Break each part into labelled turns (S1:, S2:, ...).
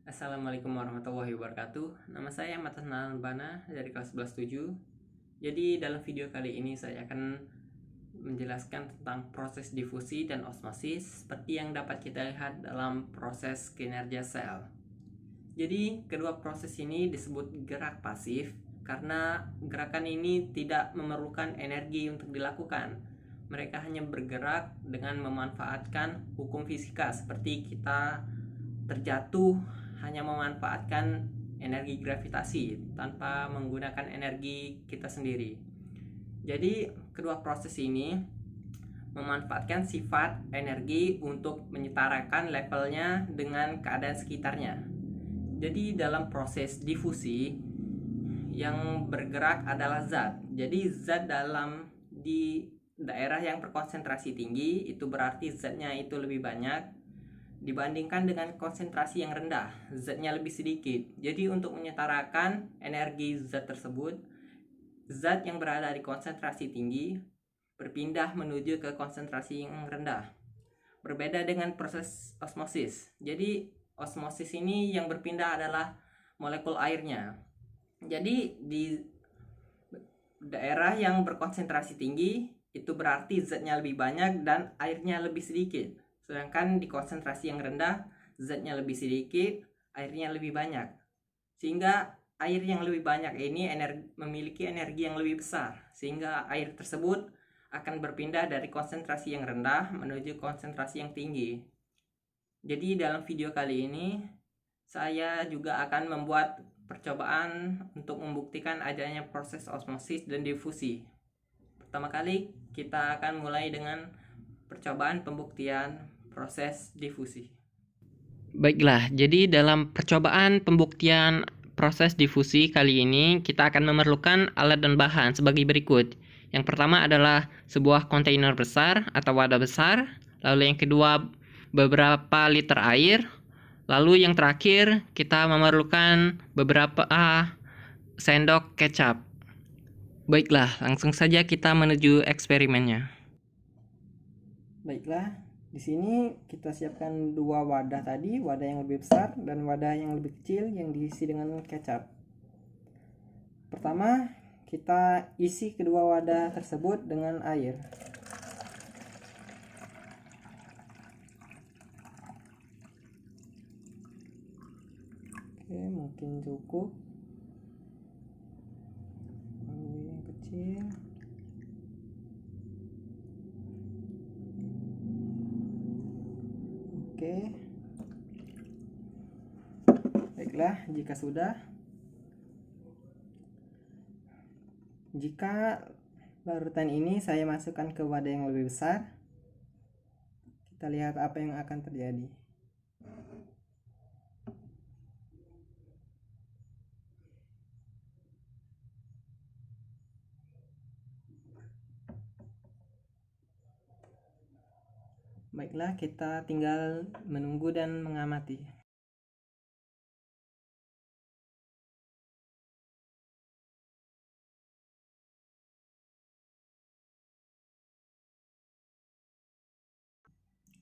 S1: Assalamualaikum warahmatullahi wabarakatuh. Nama saya Matas Bana dari kelas 11-7. Jadi dalam video kali ini saya akan menjelaskan tentang proses difusi dan osmosis seperti yang dapat kita lihat dalam proses kinerja sel. Jadi kedua proses ini disebut gerak pasif karena gerakan ini tidak memerlukan energi untuk dilakukan. Mereka hanya bergerak dengan memanfaatkan hukum fisika seperti kita terjatuh hanya memanfaatkan energi gravitasi tanpa menggunakan energi kita sendiri. Jadi kedua proses ini memanfaatkan sifat energi untuk menyetarakan levelnya dengan keadaan sekitarnya. Jadi dalam proses difusi yang bergerak adalah zat. Jadi zat di daerah yang berkonsentrasi tinggi itu berarti zatnya itu lebih banyak dibandingkan dengan konsentrasi yang rendah, zatnya lebih sedikit. Jadi untuk menyetarakan energi zat tersebut, zat yang berada di konsentrasi tinggi berpindah menuju ke konsentrasi yang rendah. Berbeda dengan proses osmosis. Jadi osmosis ini yang berpindah adalah molekul airnya. Jadi di daerah yang berkonsentrasi tinggi itu berarti zatnya lebih banyak dan airnya lebih sedikit. Sedangkan di konsentrasi yang rendah, zatnya lebih sedikit, airnya lebih banyak. Sehingga air yang lebih banyak ini memiliki energi yang lebih besar. Sehingga air tersebut akan berpindah dari konsentrasi yang rendah menuju konsentrasi yang tinggi. Jadi dalam video kali ini, saya juga akan membuat percobaan untuk membuktikan adanya proses osmosis dan difusi. Pertama kali, kita akan mulai dengan percobaan pembuktian proses difusi. Baiklah, jadi dalam percobaan pembuktian proses difusi kali ini kita akan memerlukan alat dan bahan sebagai berikut. Yang pertama adalah sebuah kontainer besar atau wadah besar, lalu yang kedua beberapa liter air, lalu yang terakhir kita memerlukan beberapa sendok kecap. Baiklah, langsung saja kita menuju eksperimennya. Baiklah, di sini kita siapkan dua wadah tadi, wadah yang lebih besar dan wadah yang lebih kecil yang diisi dengan kecap. Pertama, kita isi kedua wadah tersebut dengan air. Oke, mungkin cukup. Yang kecil. Oke. Baiklah, jika larutan ini saya masukkan ke wadah yang lebih besar, kita lihat apa yang akan terjadi. Baiklah, kita tinggal menunggu dan mengamati.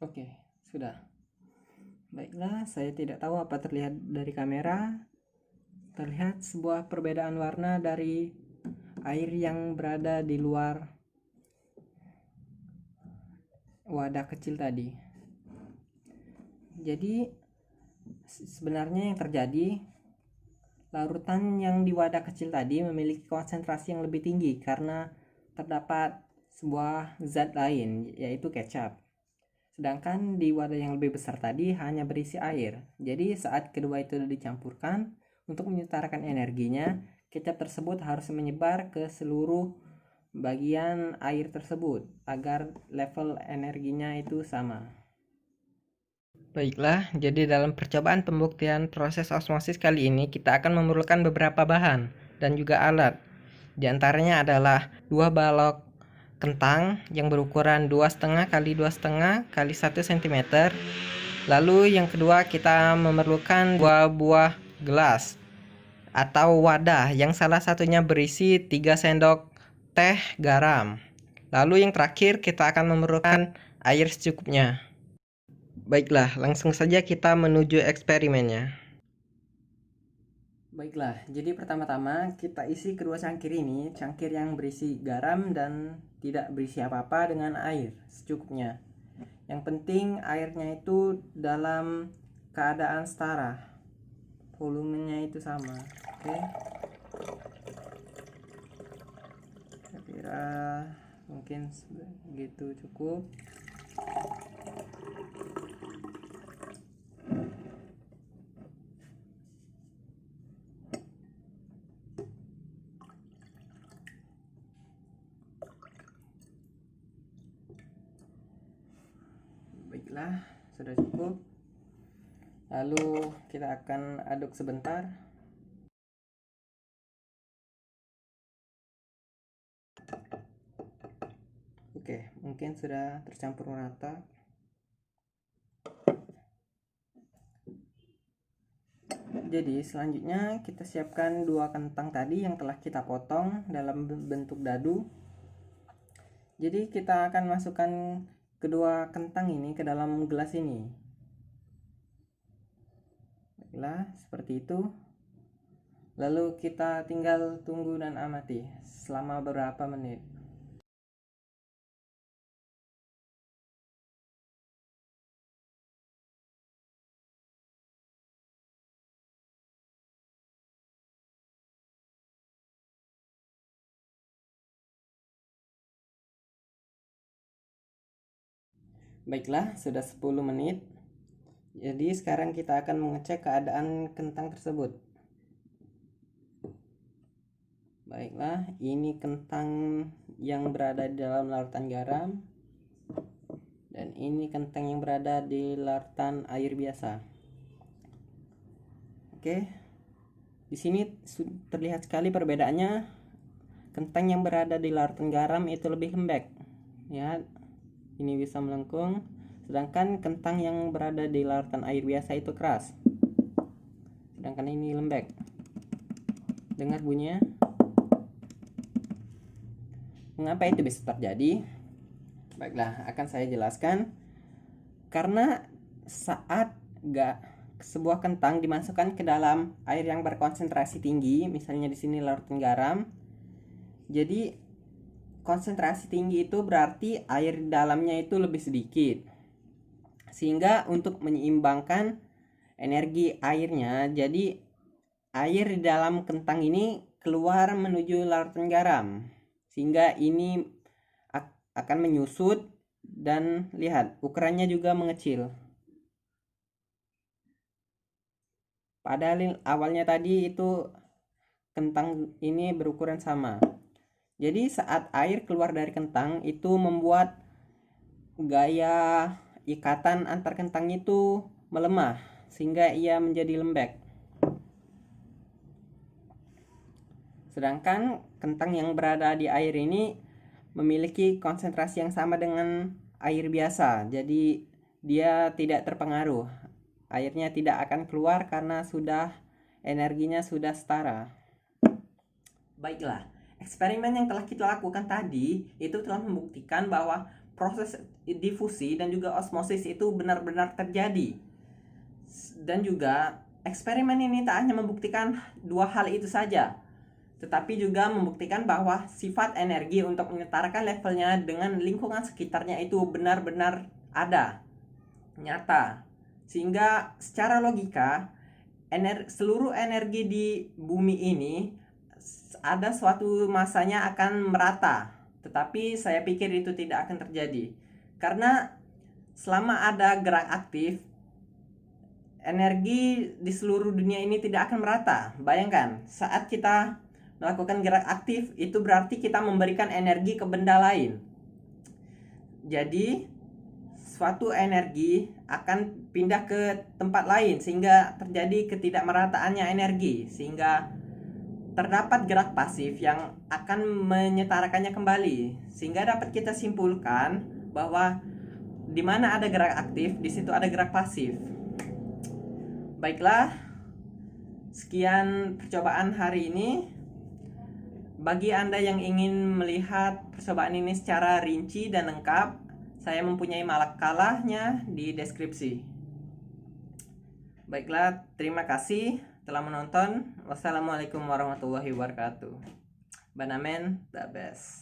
S1: Oke, sudah. Baiklah, saya tidak tahu apa terlihat dari kamera. Terlihat sebuah perbedaan warna dari air yang berada di luar wadah kecil tadi. Jadi sebenarnya yang terjadi, larutan yang di wadah kecil tadi memiliki konsentrasi yang lebih tinggi karena terdapat sebuah zat lain, yaitu kecap. Sedangkan di wadah yang lebih besar tadi hanya berisi air. Jadi saat kedua itu dicampurkan, untuk menyetarakan energinya, kecap tersebut harus menyebar ke seluruh bagian air tersebut agar level energinya itu sama. Baiklah, jadi dalam percobaan pembuktian proses osmosis kali ini kita akan memerlukan beberapa bahan dan juga alat. Di antaranya adalah 2 balok kentang yang berukuran 2,5 x 2,5 x 1 cm. Lalu yang kedua kita memerlukan 2 buah gelas atau wadah yang salah satunya berisi 3 sendok teh garam. Lalu yang terakhir kita akan memerlukan air secukupnya. Baiklah, langsung saja kita menuju eksperimennya. Baiklah, jadi pertama-tama kita isi kedua cangkir ini, cangkir yang berisi garam dan tidak berisi apa-apa dengan air secukupnya. Yang penting airnya itu dalam keadaan setara, volumenya itu sama. Oke, saya kira mungkin segitu cukup. Baiklah, sudah cukup. Lalu kita akan aduk sebentar. Oke, mungkin sudah tercampur rata. Jadi selanjutnya kita siapkan 2 kentang tadi yang telah kita potong dalam bentuk dadu. Jadi kita akan masukkan kedua kentang ini ke dalam gelas ini. Baiklah, seperti itu. Lalu kita tinggal tunggu dan amati selama beberapa menit. Baiklah, sudah 10 menit. Jadi sekarang kita akan mengecek keadaan kentang tersebut. Baiklah, ini kentang yang berada di dalam larutan garam. Dan ini kentang yang berada di larutan air biasa. Oke. Di sini terlihat sekali perbedaannya. Kentang yang berada di larutan garam itu lebih lembek. Ya, ini bisa melengkung, sedangkan kentang yang berada di larutan air biasa itu keras, sedangkan ini lembek. Dengar bunyinya. Mengapa itu bisa terjadi? Baiklah, akan saya jelaskan. Karena saat sebuah kentang dimasukkan ke dalam air yang berkonsentrasi tinggi, misalnya di sini larutan garam, jadi konsentrasi tinggi itu berarti air di dalamnya itu lebih sedikit. Sehingga untuk menyeimbangkan energi airnya, jadi air di dalam kentang ini keluar menuju larutan garam. Sehingga ini akan menyusut dan lihat ukurannya juga mengecil. Padahal awalnya tadi itu kentang ini berukuran sama. Jadi saat air keluar dari kentang itu membuat gaya ikatan antar kentang itu melemah sehingga ia menjadi lembek. Sedangkan kentang yang berada di air ini memiliki konsentrasi yang sama dengan air biasa. Jadi dia tidak terpengaruh. Airnya tidak akan keluar karena energinya sudah setara. Baiklah. Eksperimen yang telah kita lakukan tadi itu telah membuktikan bahwa proses difusi dan juga osmosis itu benar-benar terjadi. Dan juga eksperimen ini tak hanya membuktikan 2 hal itu saja, tetapi juga membuktikan bahwa sifat energi untuk menyetarakan levelnya dengan lingkungan sekitarnya itu benar-benar ada, nyata. Sehingga secara logika seluruh energi di bumi ini ada suatu masanya akan merata, tetapi saya pikir itu tidak akan terjadi karena selama ada gerak aktif, energi di seluruh dunia ini tidak akan merata. Bayangkan, saat kita melakukan gerak aktif itu berarti kita memberikan energi ke benda lain. Jadi suatu energi akan pindah ke tempat lain sehingga terjadi ketidakmerataannya energi, sehingga terdapat gerak pasif yang akan menyetarakannya kembali, sehingga dapat kita simpulkan bahwa di mana ada gerak aktif, di situ ada gerak pasif. Baiklah, sekian percobaan hari ini. Bagi Anda yang ingin melihat percobaan ini secara rinci dan lengkap, saya mempunyai makalahnya di deskripsi. Baiklah, terima kasih. telah menonton. Wassalamualaikum warahmatullahi wabarakatuh. Banamen the best.